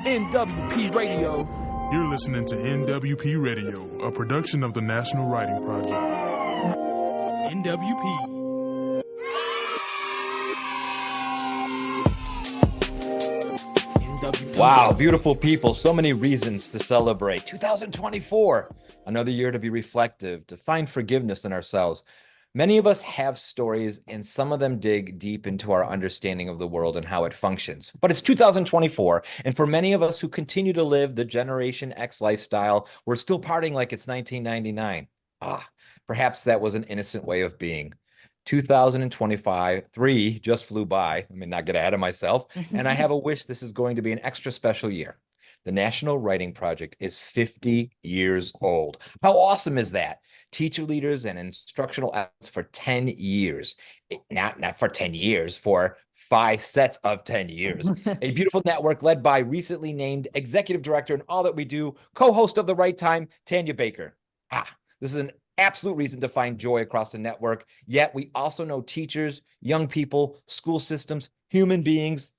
NWP Radio. You're listening to NWP Radio, a production of the National Writing Project. NWP. Wow, beautiful people. So many reasons to celebrate. 2024, another year to be reflective, to find forgiveness in ourselves. Many of us have stories, and some of them dig deep into our understanding of the world and how it functions. But it's 2024, and for many of us who continue to live the Generation X lifestyle, we're still partying like it's 1999. Perhaps that was an innocent way of being. 2025, just flew by. Let me not get ahead of myself. And I have a wish this is going to be an extra special year. The National Writing Project is 50 years old. How awesome is that? Teacher leaders and instructional efforts for 10 years. Not for 10 years, for 5 sets of 10 years. A beautiful network led by recently named executive director and all that we do, co-host of The Right Time, Tanya Baker. This is an absolute reason to find joy across the network. Yet we also know teachers, young people, school systems, human beings.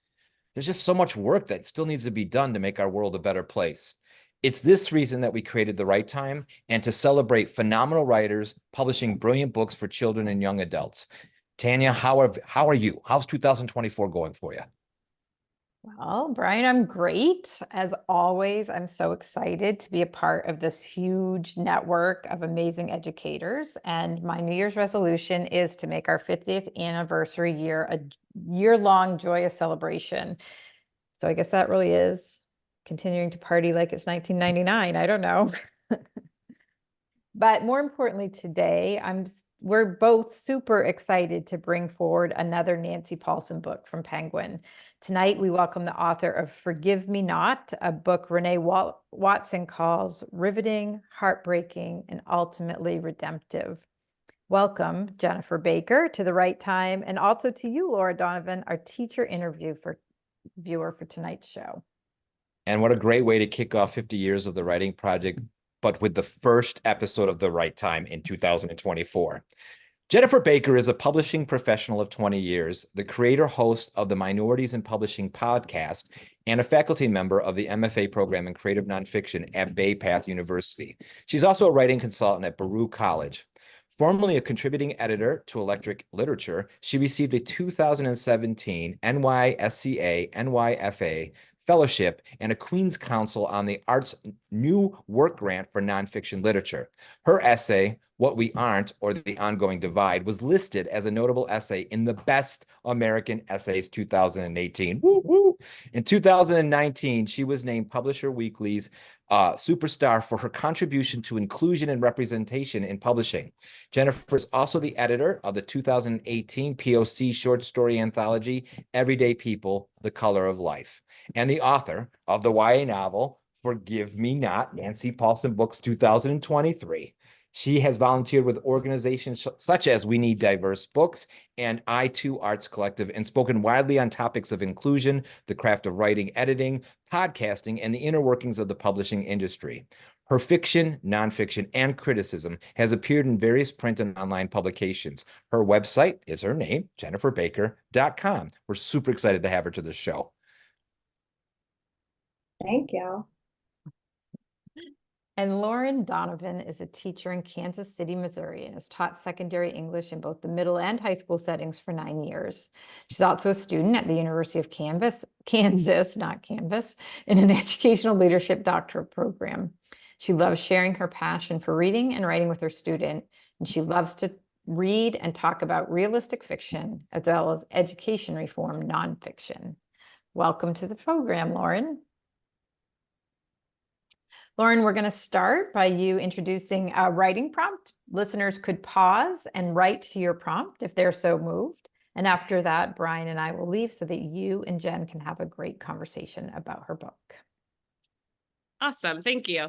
There's just so much work that still needs to be done to make our world a better place. It's this reason that we created The Right Time and to celebrate phenomenal writers publishing brilliant books for children and young adults. Tanya, how are you? How's 2024 going for you? Well, Brian, I'm great. As always, I'm so excited to be a part of this huge network of amazing educators. And my New Year's resolution is to make our 50th anniversary year a year-long joyous celebration. So I guess that really is continuing to party like it's 1999. I don't know. But more importantly today, we're both super excited to bring forward another Nancy Paulsen book from Penguin. Tonight, we welcome the author of Forgive Me Not, a book Renee Watson calls riveting, heartbreaking, and ultimately redemptive. Welcome, Jennifer Baker, to The Right Time, and also to you, Laura Donovan, our teacher interview viewer for tonight's show. And what a great way to kick off 50 years of the Writing Project, but with the first episode of The Right Time in 2024. Jennifer Baker is a publishing professional of 20 years, the creator-host of the Minorities in Publishing podcast, and a faculty member of the MFA program in Creative Nonfiction at Bay Path University. She's also a writing consultant at Baruch College. Formerly a contributing editor to Electric Literature, she received a 2017 NYSCA NYFA Fellowship and a Queen's Counsel on the Arts New Work Grant for Nonfiction Literature. Her essay, What We Aren't, or The Ongoing Divide, was listed as a notable essay in the Best American Essays 2018. Woo, woo. In 2019, she was named Publisher Weekly's superstar for her contribution to inclusion and representation in publishing. Jennifer is also the editor of the 2018 PoC short story anthology, Everyday People, The Color of Life, and the author of the YA novel, Forgive Me Not, Nancy Paulsen Books 2023. She has volunteered with organizations such as We Need Diverse Books and I2 Arts Collective and spoken widely on topics of inclusion, the craft of writing, editing, podcasting, and the inner workings of the publishing industry. Her fiction, nonfiction, and criticism has appeared in various print and online publications. Her website is her name, jenniferbaker.com. We're super excited to have her to the show. Thank you. And Lauren Donovan is a teacher in Kansas City, Missouri, and has taught secondary English in both the middle and high school settings for 9 years. She's also a student at the University of Kansas, not Canvas, in an educational leadership doctorate program. She loves sharing her passion for reading and writing with her student, and she loves to read and talk about realistic fiction, as well as education reform nonfiction. Welcome to the program, Lauren. Lauren, we're going to start by you introducing a writing prompt. Listeners could pause and write to your prompt if they're so moved. And after that, Brian and I will leave so that you and Jen can have a great conversation about her book. Awesome. Thank you.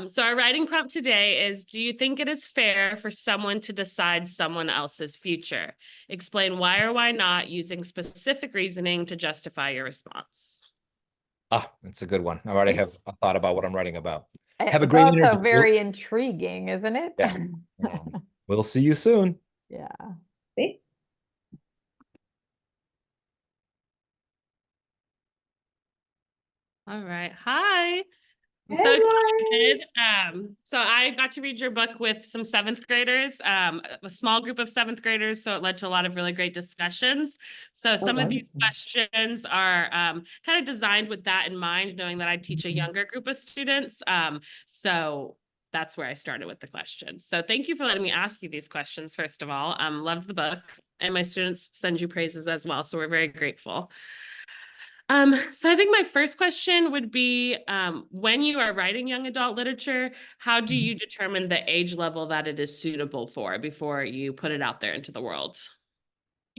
So our writing prompt today is, do you think it is fair for someone to decide someone else's future? Explain why or why not using specific reasoning to justify your response. It's a good one. I already have a thought about what I'm writing about. Have a great interview. Also very intriguing, isn't it? Yeah. We'll see you soon. Yeah. See? All right. Hi. I'm Hey, so Lauren. excited. So I got to read your book with some seventh graders, a small group of seventh graders. So it led to a lot of really great discussions. So Oh, some of these wonderful. questions are kind of designed with that in mind, knowing that I teach a younger group of students. So that's where I started with the questions. So thank you for letting me ask you these questions, first of all. Loved the book, and my students send you praises as well. So we're very grateful. So I think my first question would be, when you are writing young adult literature, how do you determine the age level that it is suitable for before you put it out there into the world?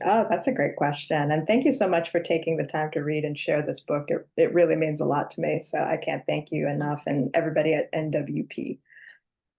Oh, that's a great question. And thank you so much for taking the time to read and share this book. It really means a lot to me. So I can't thank you enough, and everybody at NWP.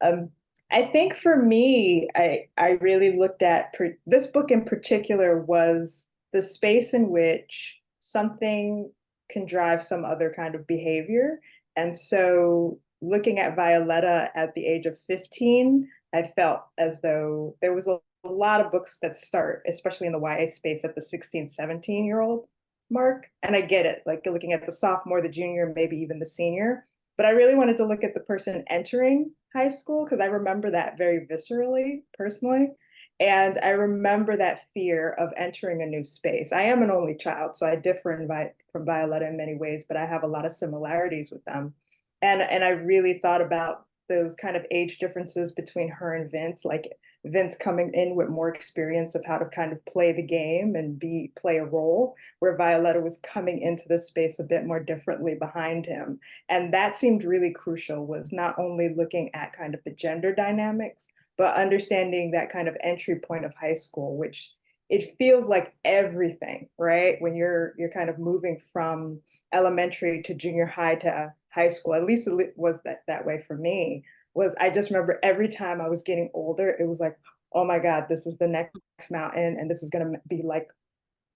Um, I think for me, I really looked at this book in particular was the space in which something can drive some other kind of behavior. And so looking at Violetta at the age of 15, I felt as though there was a lot of books that start, especially in the YA space, at the 16, 17-year-old mark. And I get it, like looking at the sophomore, the junior, maybe even the senior. But I really wanted to look at the person entering high school because I remember that very viscerally, personally. And I remember that fear of entering a new space. I am an only child, so I differ from Violetta in many ways, but I have a lot of similarities with them. And I really thought about those kind of age differences between her and Vince, like Vince coming in with more experience of how to kind of play the game and play a role, where Violetta was coming into this space a bit more differently behind him. And that seemed really crucial, was not only looking at kind of the gender dynamics, but understanding that kind of entry point of high school, which it feels like everything, right? When you're kind of moving from elementary to junior high to high school, at least it was that way for me, was I just remember every time I was getting older, it was like, oh my God, this is the next mountain, and this is gonna be like,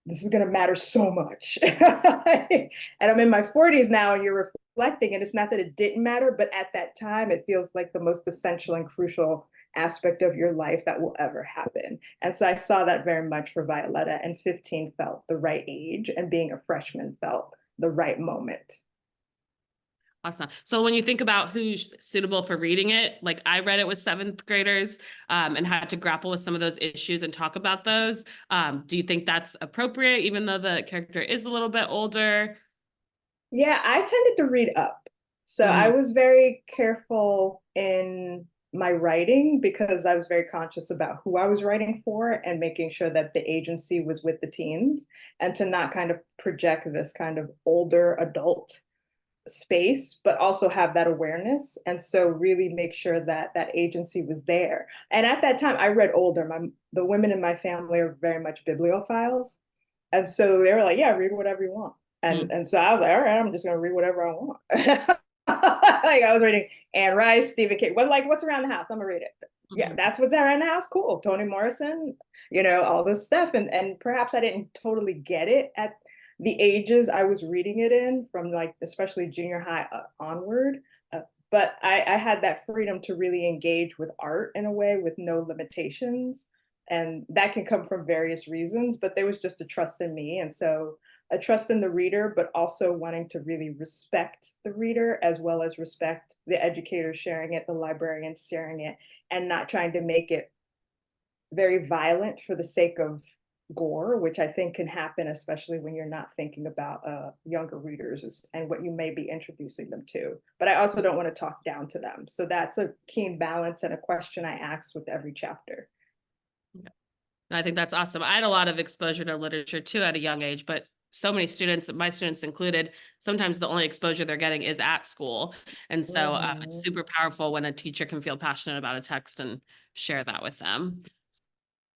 this is gonna matter so much. And I'm in my 40s now, and you're reflecting, and it's not that it didn't matter, but at that time, it feels like the most essential and crucial aspect of your life that will ever happen. And so I saw that very much for Violetta, and 15 felt the right age, and being a freshman felt the right moment. Awesome. So when you think about who's suitable for reading it, like I read it with seventh graders and had to grapple with some of those issues and talk about those. Do you think that's appropriate, even though the character is a little bit older? Yeah, I tended to read up. So I was very careful in my writing because I was very conscious about who I was writing for and making sure that the agency was with the teens, and to not kind of project this kind of older adult space, but also have that awareness. And so really make sure that that agency was there. And at that time, I read older. The women in my family are very much bibliophiles. And so they were like, yeah, read whatever you want. And so I was like, all right, I'm just gonna read whatever I want. Like I was reading Anne Rice, Stephen King. What's around the house? I'm gonna read it. Yeah, that's what's around the house. Cool. Toni Morrison, all this stuff. And perhaps I didn't totally get it at the ages I was reading it in, from like especially junior high onward. But I had that freedom to really engage with art in a way with no limitations. And that can come from various reasons, but there was just a trust in me. And so a trust in the reader, but also wanting to really respect the reader as well as respect the educator sharing it, the librarians sharing it, and not trying to make it very violent for the sake of gore, which I think can happen, especially when you're not thinking about younger readers and what you may be introducing them to. But I also don't want to talk down to them. So that's a keen balance and a question I asked with every chapter. I think that's awesome. I had a lot of exposure to literature too at a young age, but so many students, my students included, sometimes the only exposure they're getting is at school. And so it's super powerful when a teacher can feel passionate about a text and share that with them.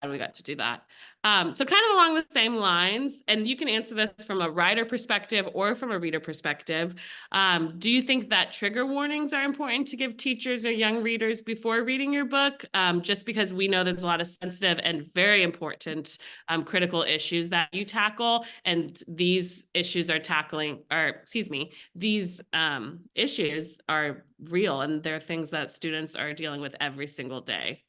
And we got to do that. So kind of along the same lines, and you can answer this from a writer perspective or from a reader perspective. Do you think that trigger warnings are important to give teachers or young readers before reading your book? Just because we know there's a lot of sensitive and very important critical issues that you tackle, and these issues are these issues are real, and they're things that students are dealing with every single day.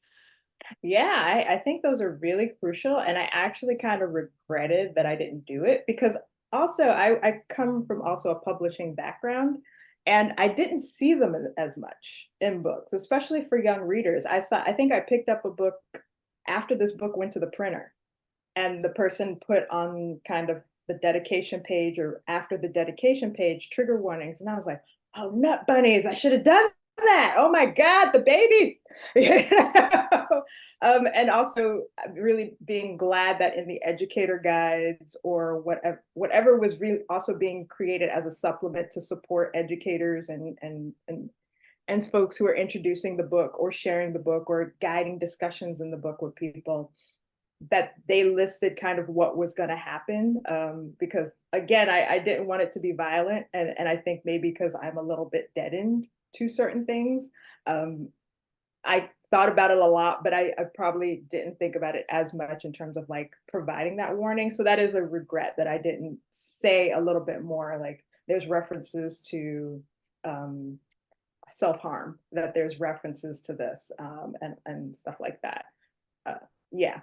Yeah, I think those are really crucial. And I actually kind of regretted that I didn't do it because also, I come from also a publishing background, and I didn't see them as much in books, especially for young readers. I think I picked up a book after this book went to the printer, and the person put on kind of the dedication page or after the dedication page trigger warnings, and I was like, oh, nut bunnies, I should have done that. Oh my God, the baby. And also really being glad that in the educator guides or whatever was really also being created as a supplement to support educators and folks who are introducing the book or sharing the book or guiding discussions in the book with people, that they listed kind of what was going to happen. Because again, I didn't want it to be violent. And I think maybe because I'm a little bit deadened to certain things, I thought about it a lot, but I probably didn't think about it as much in terms of like providing that warning. So that is a regret that I didn't say a little bit more, like there's references to self-harm, that there's references to this, and stuff like that. Yeah.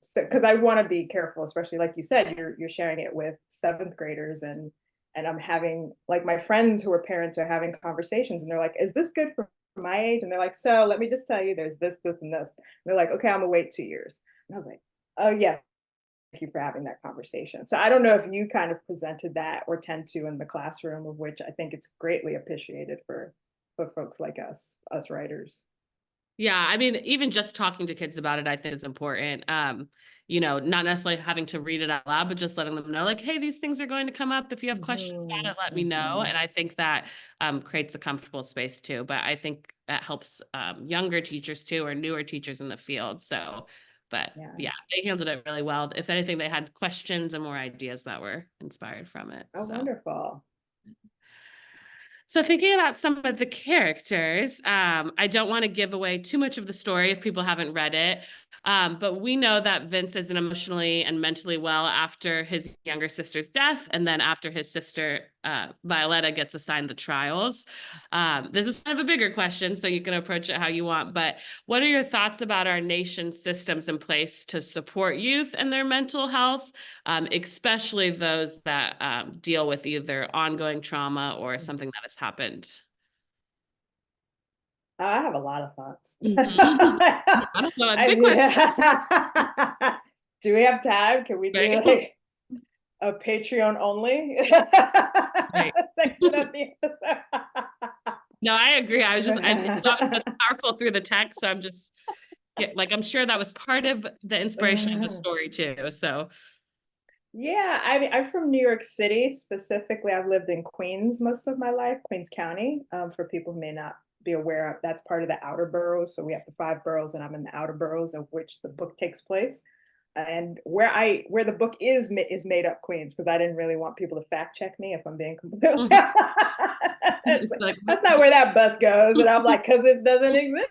So, because I want to be careful, especially like you said, you're sharing it with seventh graders, and I'm having, like, my friends who are parents are having conversations, and they're like, "Is this good for my age?" And they're like, "So let me just tell you, there's this, this, and this." And they're like, "Okay, I'm gonna wait 2 years." And I was like, "Oh yeah, thank you for having that conversation." So I don't know if you kind of presented that or tend to in the classroom, of which I think it's greatly appreciated for folks like us writers. Yeah, I mean, even just talking to kids about it, I think is important. Not necessarily having to read it out loud, but just letting them know, like, hey, these things are going to come up. If you have questions about it, let me know. And I think that creates a comfortable space too. But I think that helps younger teachers too, or newer teachers in the field. So, but yeah, they handled it really well. If anything, they had questions and more ideas that were inspired from it. Oh, So wonderful. So thinking about some of the characters, I don't want to give away too much of the story if people haven't read it, but we know that Vince isn't emotionally and mentally well after his younger sister's death, and then after his sister Violetta gets assigned the trials. This is kind of a bigger question, so you can approach it how you want, but what are your thoughts about our nation's systems in place to support youth and their mental health, especially those that deal with either ongoing trauma or something that has happened? I have a lot of thoughts. I don't know, big question. Do we have time? Can we do Right. like a Patreon only Right. section of the No, I agree. I thought it was powerful through the text, so I'm just I'm sure that was part of the inspiration of the story too. So Yeah, I mean, I'm from New York City. Specifically, I've lived in Queens most of my life, Queens County. For people who may not be aware of, that's part of the outer boroughs. So we have the 5 boroughs, and I'm in the outer boroughs of which the book takes place. And where the book is made up Queens, because I didn't really want people to fact check me if I'm being completely like, that's not where that bus goes. And I'm like, because it doesn't exist.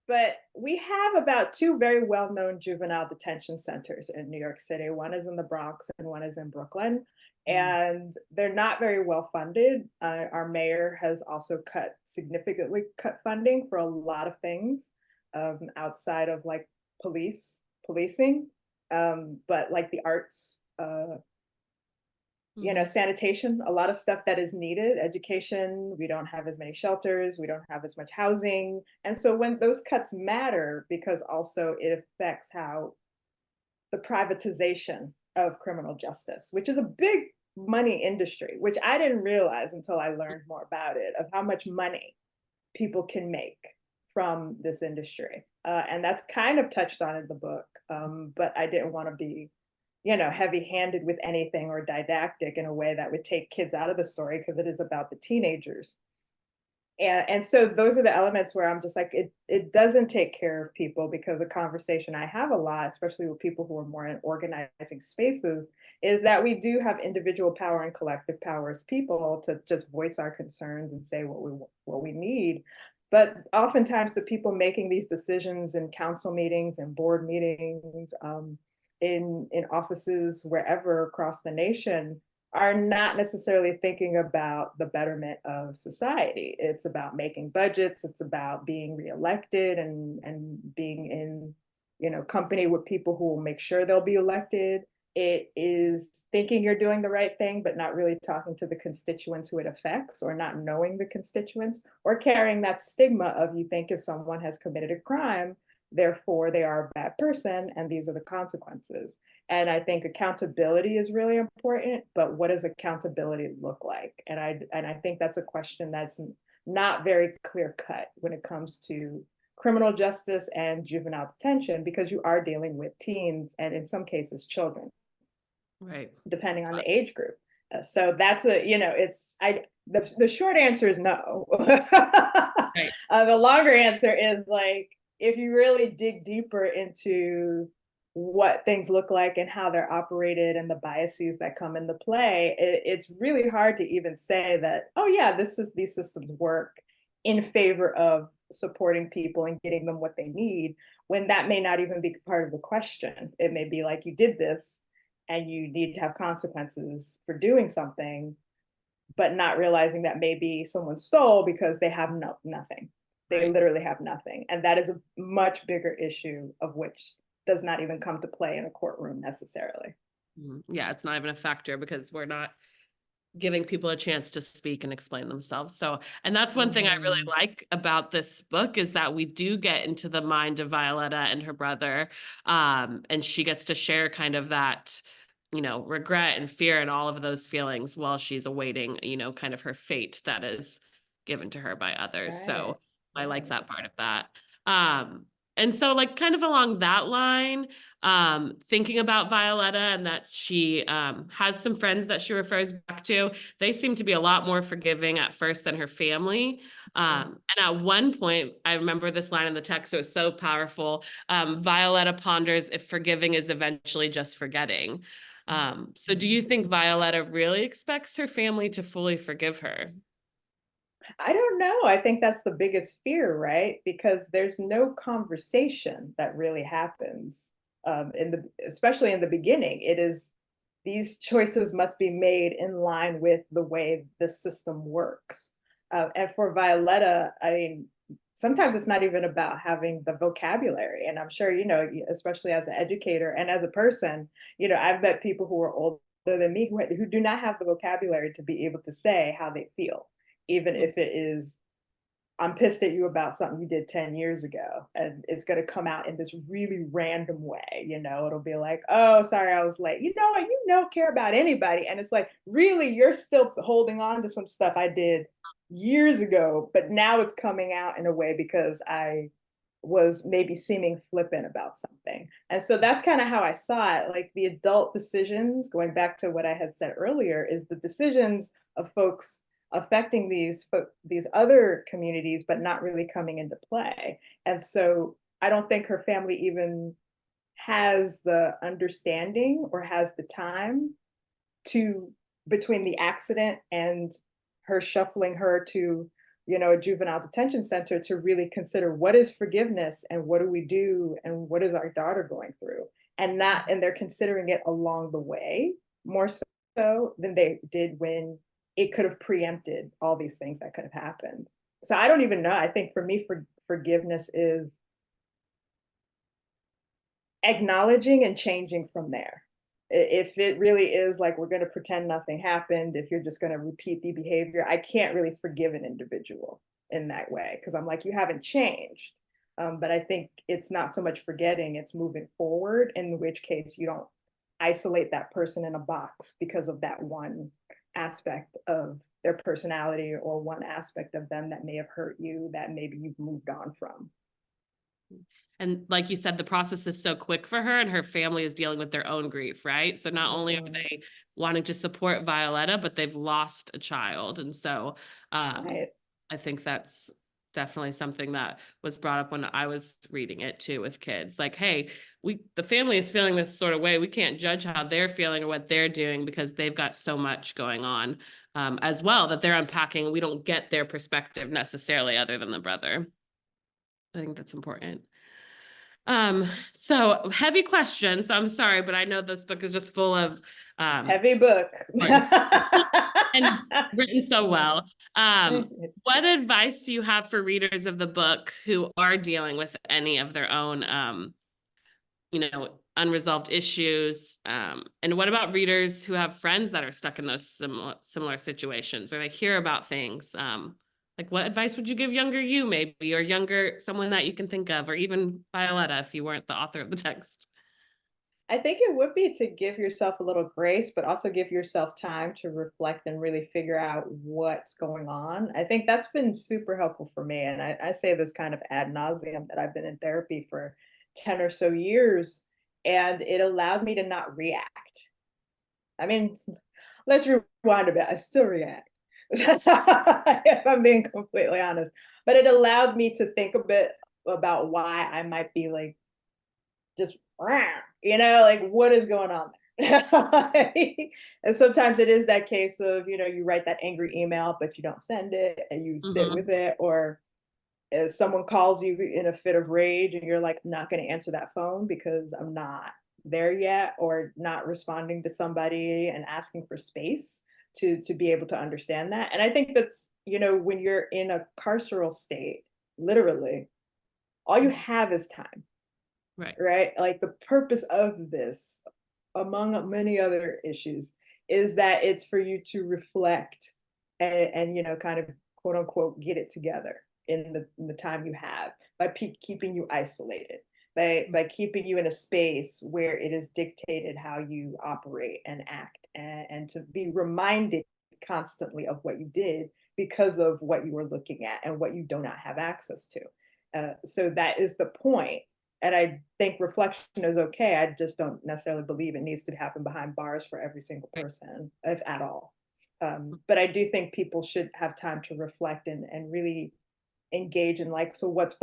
But we have about 2 very well-known juvenile detention centers in New York City. One is in the Bronx and one is in Brooklyn. And they're not very well funded. Our mayor has also significantly cut funding for a lot of things, outside of like policing, but like the arts, sanitation, a lot of stuff that is needed, education. We don't have as many shelters, we don't have as much housing. And so when those cuts matter, because also it affects how the privatization of criminal justice, which is a big money industry, which I didn't realize until I learned more about it, of how much money people can make from this industry. And that's kind of touched on in the book, but I didn't want to be heavy-handed with anything or didactic in a way that would take kids out of the story, because it is about the teenagers. And so those are the elements where I'm just like, it doesn't take care of people, because the conversation I have a lot, especially with people who are more in organizing spaces, is that we do have individual power and collective power as people to just voice our concerns and say what we need. But oftentimes the people making these decisions in council meetings and board meetings, in offices wherever across the nation, are not necessarily thinking about the betterment of society. It's about making budgets. It's about being reelected and being in, company with people who will make sure they'll be elected. It is thinking you're doing the right thing, but not really talking to the constituents who it affects, or not knowing the constituents, or carrying that stigma of, you think if someone has committed a crime, therefore they are a bad person and these are the consequences. And I think accountability is really important, but what does accountability look like? And I think that's a question that's not very clear cut when it comes to criminal justice and juvenile detention, because you are dealing with teens and in some cases children, Right. depending on the age group. So that's the short answer is no. Right. The longer answer is, like, if you really dig deeper into what things look like and how they're operated and the biases that come into play, it's really hard to even say that, oh yeah, these systems work in favor of supporting people and getting them what they need, when that may not even be part of the question. It may be like, you did this and you need to have consequences for doing something, but not realizing that maybe someone stole because they have nothing. They Right. literally have nothing. And that is a much bigger issue, of which does not even come to play in a courtroom necessarily. Yeah, it's not even a factor because we're not giving people a chance to speak and explain themselves. So, and that's one thing I really like about this book, is that we do get into the mind of Violetta and her brother. And she gets to share kind of that, regret and fear and all of those feelings while she's awaiting, kind of her fate that is given to her by others. So I like that part of that. And so, like, kind of along that line, thinking about Violetta and that she has some friends that she refers back to, they seem to be a lot more forgiving at first than her family. And at one point, I remember this line in the text, it was so powerful. Violetta ponders if forgiving is eventually just forgetting. So do you think Violetta really expects her family to fully forgive her? I don't know. I think that's the biggest fear, right? Because there's no conversation that really happens, especially in the beginning. It is, these choices must be made in line with the way the system works. And for Violetta, I mean, sometimes it's not even about having the vocabulary. And I'm sure, especially as an educator and as a person, I've met people who are older than me who do not have the vocabulary to be able to say how they feel, even if it is, I'm pissed at you about something you did 10 years ago. And it's going to come out in this really random way. It'll be like, oh, sorry, I was late. I don't care about anybody. And it's like, really, you're still holding on to some stuff I did years ago, but now it's coming out in a way because I was maybe seeming flippant about something. And so that's kind of how I saw it. Like, the adult decisions, going back to what I had said earlier, is the decisions of folks affecting these other communities, but not really coming into play. And so I don't think her family even has the understanding or has the time to, between the accident and her shuffling her to, a juvenile detention center, to really consider what is forgiveness and what do we do and what is our daughter going through. And they're considering it along the way, more so than they did when it could have preempted all these things that could have happened. So I don't even know. I think for me, forgiveness is acknowledging and changing from there. If it really is like, we're going to pretend nothing happened, if you're just going to repeat the behavior, I can't really forgive an individual in that way, because I'm like, you haven't changed. But I think it's not so much forgetting, it's moving forward, in which case you don't isolate that person in a box because of that one aspect of their personality or one aspect of them that may have hurt you, that maybe you've moved on from. And like you said, the process is so quick for her, and her family is dealing with their own grief, right? So not only are they wanting to support Violetta, but they've lost a child. And so I think that's definitely something that was brought up when I was reading it too with kids. Like, hey, the family is feeling this sort of way. We can't judge how they're feeling or what they're doing, because they've got so much going on as well that they're unpacking. We don't get their perspective necessarily, other than the brother. I think that's important. So heavy question. So I'm sorry, but I know this book is just full of heavy book and written so well. What advice do you have for readers of the book who are dealing with any of their own unresolved issues? And what about readers who have friends that are stuck in those similar situations, or they hear about things? Like, what advice would you give younger you, maybe, or younger someone that you can think of, or even Violetta if you weren't the author of the text? I think it would be to give yourself a little grace, but also give yourself time to reflect and really figure out what's going on. I think that's been super helpful for me. And I say this kind of ad nauseum, that I've been in therapy for 10 or so years, and it allowed me to not react. I mean, let's rewind a bit. I still react, if I'm being completely honest. But it allowed me to think a bit about why I might be like just, like what is going on there? And sometimes it is that case of, you write that angry email, but you don't send it and you sit with it, or as someone calls you in a fit of rage and you're like, not going to answer that phone because I'm not there yet, or not responding to somebody and asking for space to be able to understand that. And I think that's, when you're in a carceral state, literally, all you have is time. Right. Like the purpose of this, among many other issues, is that it's for you to reflect and kind of quote unquote get it together in the time you have, by keeping you isolated, by keeping you in a space where it is dictated how you operate and act, and to be reminded constantly of what you did because of what you were looking at and what you do not have access to. So that is the point. And I think reflection is okay. I just don't necessarily believe it needs to happen behind bars for every single person, if at all. But I do think people should have time to reflect and really engage in, like, so what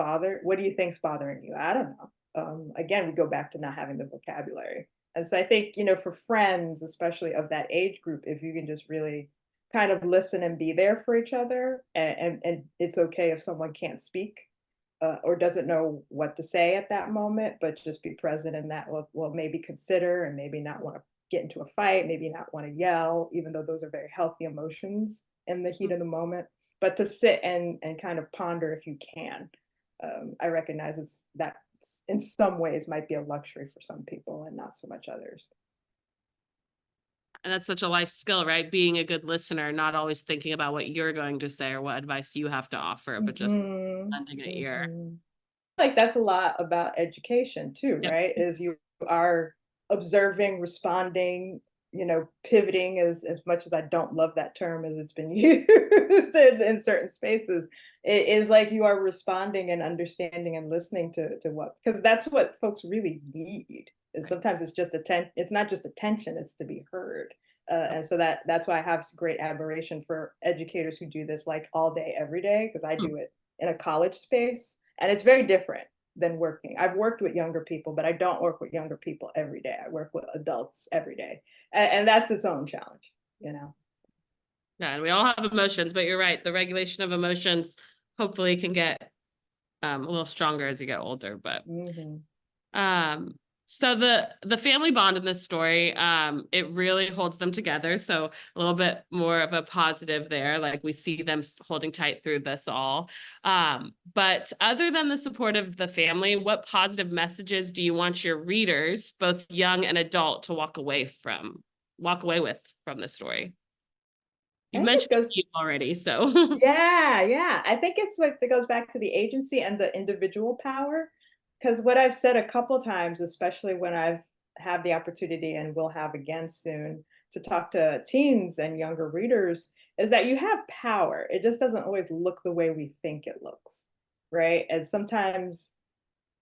do you think's bothering you? I don't know. Again, we go back to not having the vocabulary. And so I think, for friends, especially of that age group, if you can just really kind of listen and be there for each other, and it's okay if someone can't speak, or doesn't know what to say at that moment, but just be present in that. Well, maybe consider, and maybe not want to get into a fight, maybe not want to yell, even though those are very healthy emotions in the heat of the moment, but to sit and kind of ponder if you can. I recognize that in some ways might be a luxury for some people and not so much others. And that's such a life skill, right? Being a good listener, not always thinking about what you're going to say or what advice you have to offer, but just lending an ear. Like that's a lot about education too, Yep. right? Is you are observing, responding, pivoting, as much as I don't love that term as it's been used in certain spaces. It is like you are responding and understanding and listening to what, because that's what folks really need. And sometimes it's just it's not just attention, it's to be heard. And so that's why I have great admiration for educators who do this like all day, every day, because I do it in a college space. And it's very different than working. I've worked with younger people, but I don't work with younger people every day. I work with adults every day. And that's its own challenge, Yeah, and we all have emotions, but you're right. The regulation of emotions hopefully can get a little stronger as you get older. But so the family bond in this story, it really holds them together. So a little bit more of a positive there, like we see them holding tight through this all. But other than the support of the family, what positive messages do you want your readers, both young and adult, to walk away with from the story? You mentioned a few already, so. Yeah. I think it's what that goes back to the agency and the individual power. Because what I've said a couple times, especially when I've had the opportunity and will have again soon to talk to teens and younger readers, is that you have power. It just doesn't always look the way we think it looks, right? And sometimes,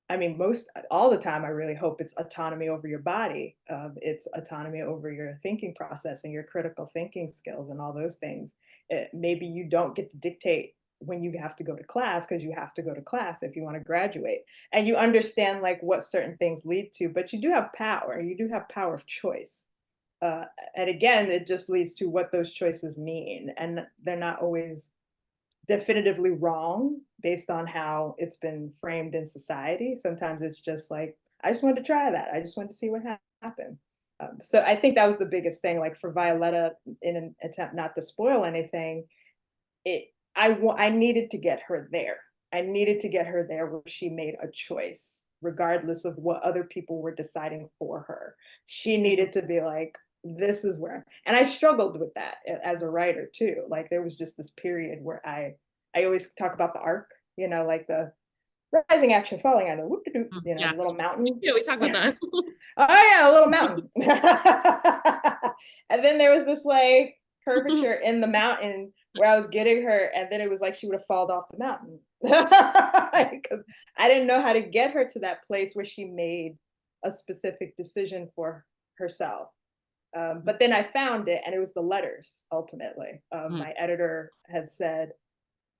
I mean, all the time, I really hope it's autonomy over your body. It's autonomy over your thinking process and your critical thinking skills and all those things. Maybe you don't get to dictate when you have to go to class, because you have to go to class if you want to graduate, and you understand like what certain things lead to, but you do have power. You do have power of choice. And again, it just leads to what those choices mean. And they're not always definitively wrong based on how it's been framed in society. Sometimes it's just like, I just wanted to try that. I just wanted to see what happened. So I think that was the biggest thing. Like for Violetta, in an attempt not to spoil anything, I needed to get her there. I needed to get her there where she made a choice regardless of what other people were deciding for her. She needed to be like, this is where, and I struggled with that as a writer too. Like there was just this period where I always talk about the arc, you know, like the rising action, falling on a whoop-de-doop, you know, Yeah. little mountain. Yeah, we talk about that. Oh yeah, a little mountain. And then there was this like curvature in the mountain where I was getting her, and then it was like she would have fallen off the mountain. Because I didn't know how to get her to that place where she made a specific decision for herself. But then I found it, and it was the letters ultimately. My editor had said,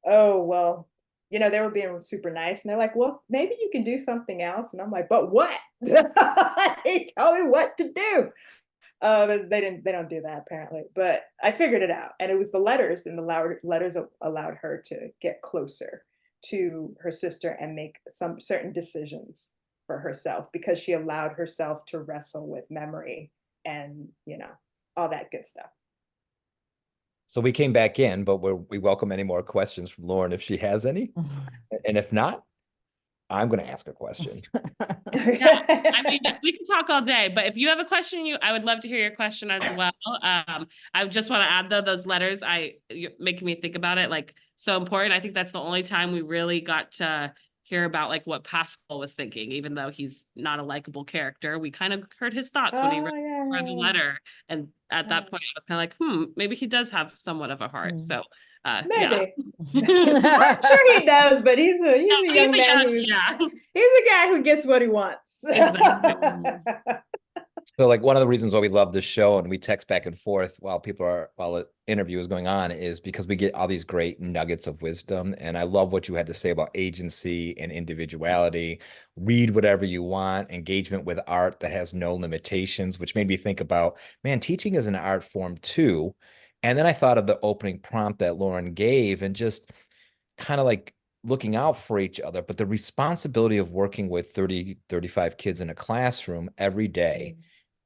oh, well, you know, they were being super nice, and they're like, well, maybe you can do something else. And I'm like, but what? Tell me what to do. But they don't do that apparently, but I figured it out. And it was the letters, and the letters allowed her to get closer to her sister and make some certain decisions for herself, because she allowed herself to wrestle with memory and, you know, all that good stuff. So we came back in, but we welcome any more questions from Lauren if she has any. And if not, I'm going to ask a question. Yeah, I mean, we can talk all day, but if you have a question, I would love to hear your question as well. I just want to add though, those letters, you're making me think about it, like so important. I think that's the only time we really got to hear about like what Pascal was thinking, even though he's not a likable character. We kind of heard his thoughts when he read the letter. And at that point, I was kind of like, maybe he does have somewhat of a heart. So maybe. Yeah. I'm sure he does, but he's a young man he's a guy who gets what he wants. Exactly. So like one of the reasons why we love this show and we text back and forth while the interview is going on is because we get all these great nuggets of wisdom. And I love what you had to say about agency and individuality. Read whatever you want, engagement with art that has no limitations, which made me think about, man, teaching is an art form too. And then I thought of the opening prompt that Lauren gave and just kind of like looking out for each other, but the responsibility of working with 30, 35 kids in a classroom every day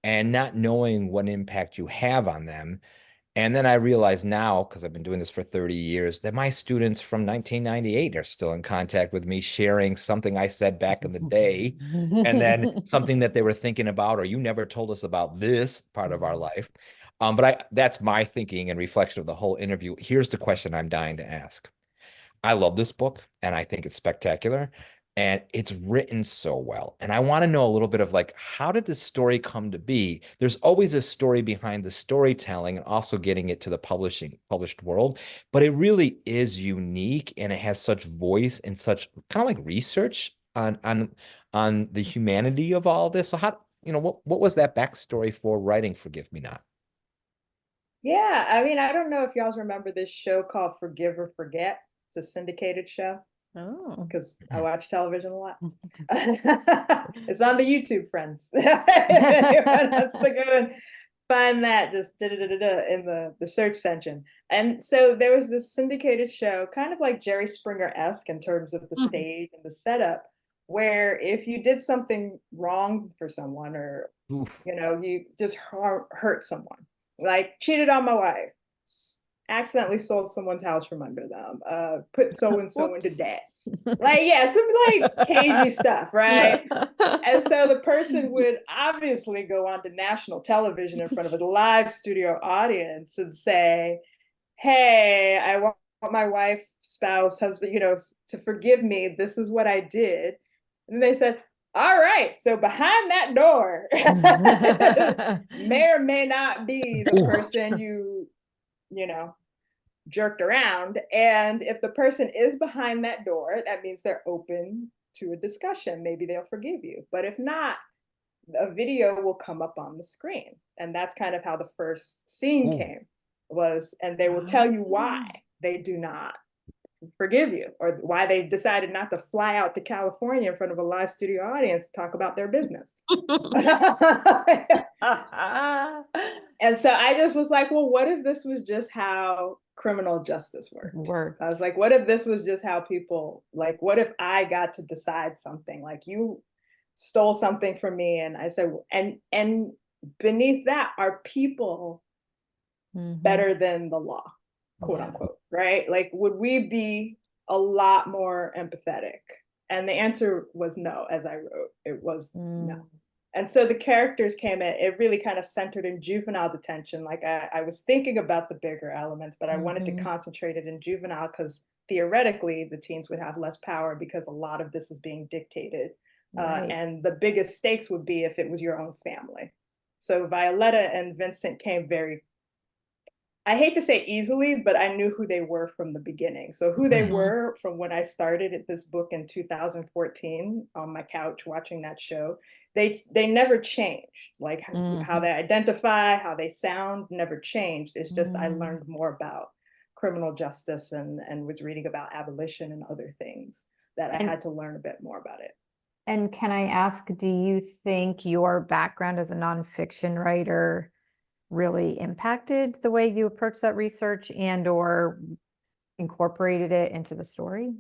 and not knowing what impact you have on them. And then I realize now, because I've been doing this for 30 years, that my students from 1998 are still in contact with me, sharing something I said back in the day, and then something that they were thinking about, or you never told us about this part of our life. But that's my thinking and reflection of the whole interview. Here's the question I'm dying to ask. I love this book and I think it's spectacular and it's written so well. And I want to know a little bit of like, how did this story come to be? There's always a story behind the storytelling and also getting it to the published world, but it really is unique and it has such voice and such kind of like research on the humanity of all this. So how, what was that backstory for writing Forgive Me Not? Yeah, I mean, I don't know if y'all remember this show called Forgive or Forget. It's a syndicated show. Oh, Because I watch television a lot. It's on the YouTube, friends. Anyone wants to go and find that, just in the search engine. And so there was this syndicated show, kind of like Jerry Springer-esque in terms of the stage and the setup, where if you did something wrong for someone, or you just hurt someone, like cheated on my wife, accidentally sold someone's house from under them, put so-and-so into debt. Like, yeah, some like cagey stuff, right? And so the person would obviously go on to national television in front of a live studio audience and say, hey, I want my wife, spouse, husband, to forgive me. This is what I did. And they said, all right, so behind that door may or may not be the person you jerked around. And if the person is behind that door, that means they're open to a discussion. Maybe they'll forgive you. But if not, a video will come up on the screen. And that's kind of how the first scene came, and they will tell you why they do not forgive you, or why they decided not to fly out to California in front of a live studio audience to talk about their business. And so I just was like, well, what if this was just how criminal justice worked? I was like, what if this was just how people, like, what if I got to decide something? Like, you stole something from me, and I said, and beneath that are people better than the law, quote unquote, right? Like, would we be a lot more empathetic And the answer was no, as I wrote. It was no. Mm. And so the characters came in, it really kind of centered in juvenile detention. Like I was thinking about the bigger elements, but I wanted to Mhm. concentrate it in juvenile because theoretically the teens would have less power because a lot of this is being dictated. Right. And the biggest stakes would be if it was your own family. So Violetta and Vincent came very, I hate to say easily, but I knew who they were from the beginning. So who they Mhm. were from when I started at this book in 2014 on my couch watching that show, they never changed. Like how Mhm. they identify, how they sound never changed. It's just I Mm. learned more about criminal justice and was reading about abolition and other things that I And had to learn a bit more about it. and can I ask, do you think your background as a nonfiction writer really impacted the way you approach that research and or incorporated it into the story?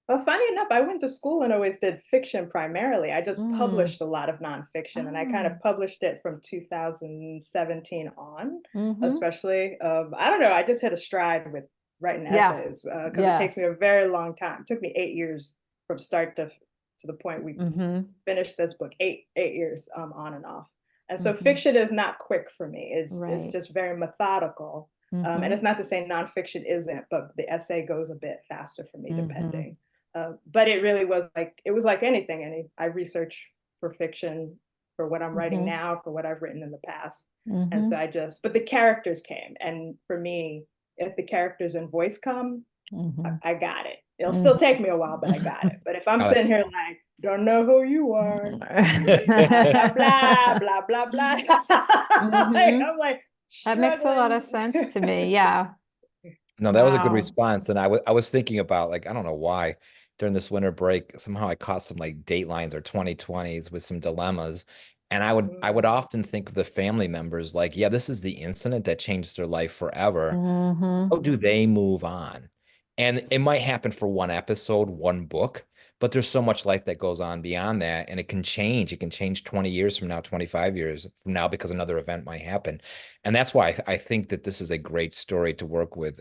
Well, funny enough, I went to school and always did fiction primarily. I just Mm. published a lot of nonfiction, and I kind Oh. of published it from 2017 on, Mhm. especially. I don't know, I just hit a stride with writing Yeah. essays because it Yeah. takes me a very long time. It took me 8 years from start to the point we Mhm. finished this book. Eight years on and off. And so Mhm. fiction is not quick for me. It's Right. just very methodical. And it's Mhm. not to say nonfiction isn't, but the essay goes a bit faster for me, Mhm. depending. But it really was like it was like anything. I research for fiction for what I'm writing Mhm. now, for what I've written in the past, and so Mhm. but the characters came, and for me, if the characters and voice come, Mhm. I got it. It'll still Mhm. take me a while, but I got it. But if I'm Oh, sitting here like, don't know who you are, blah blah Mhm. blah blah blah blah, like, I'm like That makes a lot of struggling. sense to me. Yeah. No, that was a good Wow. response. And I was thinking about, like, I don't know why during this winter break, somehow I caught some like Datelines or 2020s with some dilemmas. And I would Mm, often think of the family members like, yeah, this is the incident that changed their life forever. Mhm. How do they move on? And it might happen for one episode, one book, but there's so much life that goes on beyond that, and it can change. It can change 20 years from now, 25 years from now, because another event might happen. And that's why I think that this is a great story to work with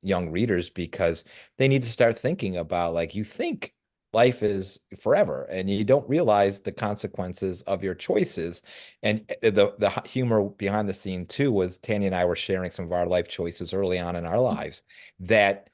young readers, because they need to start thinking about, like, you think life is forever and you don't realize the consequences of your choices. And the humor behind the scene too was Tanya and I were sharing some of our life choices early on in our lives that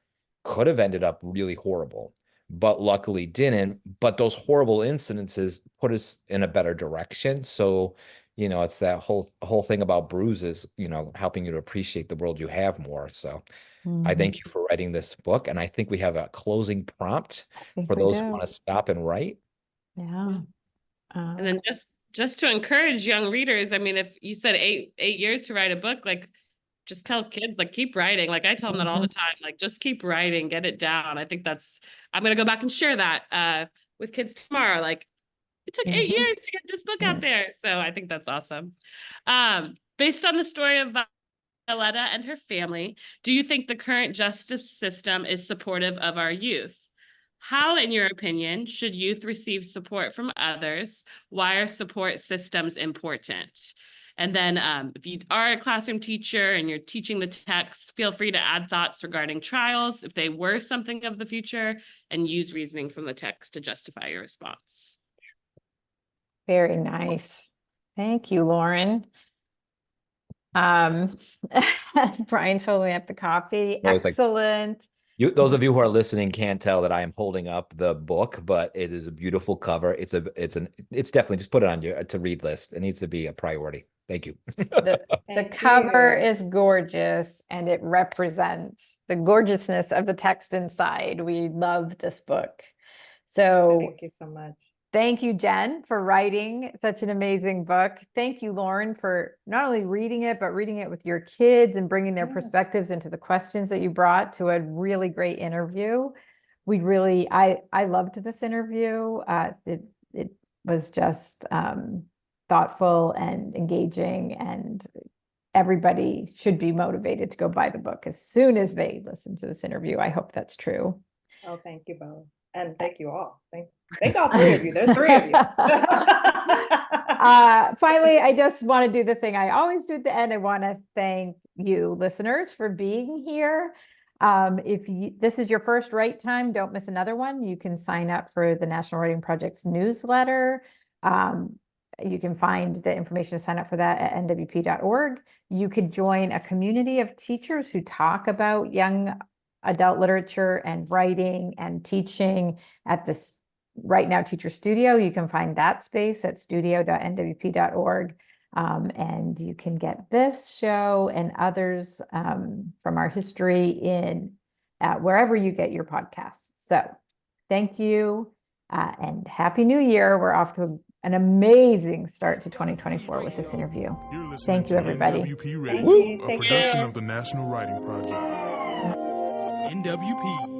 could have ended up really horrible, but luckily didn't. But those horrible incidences put us in a better direction. So, it's that whole thing about bruises, helping you to appreciate the world you have more. So I Mhm. thank you for writing this book. And I think we have a closing prompt I think for we those who do. want to stop and write. Yeah. And then just to encourage young readers, I mean, if you said 8 years to write a book, like just tell kids, like, keep writing. Like I tell them that all the Mhm. time, like just keep writing, get it down. I think I'm gonna go back and share that with kids tomorrow. Like it took eight Mhm. years to get this book out there. So I think that's awesome. Based on the story of Violetta and her family, do you think the current justice system is supportive of our youth? How, in your opinion, should youth receive support from others? Why are support systems important? And then if you are a classroom teacher and you're teaching the text, feel free to add thoughts regarding trials if they were something of the future, and use reasoning from the text to justify your response. Very nice. Thank you, Lauren. Um, Brian's holding up the copy. Always like, Excellent. those of you who are listening can't tell that I am holding up the book, but it is a beautiful cover. It's definitely, just put it on your to read list. It needs to be a priority. Thank you. The thank cover you. is gorgeous and it represents the gorgeousness of the text inside. We love this book. So Thank you so much. thank you, Jen, for writing such an amazing book. Thank you, Lauren, for not only reading it, but reading it with your kids and bringing their Yeah. perspectives into the questions that you brought to a really great interview. I loved this interview. It was just thoughtful and engaging, and everybody should be motivated to go buy the book as soon as they listen to this interview. I hope that's true. Oh, thank you both. And thank you all. Thank all three of you. There are three of you. Finally, I just want to do the thing I always do at the end. I want to thank you, listeners, for being here. This is your first Write Time, don't miss another one. You can sign up for the National Writing Project's newsletter. You can find the information to sign up for that at nwp.org. You could join a community of teachers who talk about young adult literature and writing and teaching at this Right Now Teacher Studio. You can find that space at studio.nwp.org. And you can get this show and others from our history in wherever you get your podcasts. So thank you and Happy New Year. We're off to an amazing start to 2024 with this interview. You're listening Thank you, to everybody. NWP Thank Radio, you. a Take production care. of the National Writing Project. NWP.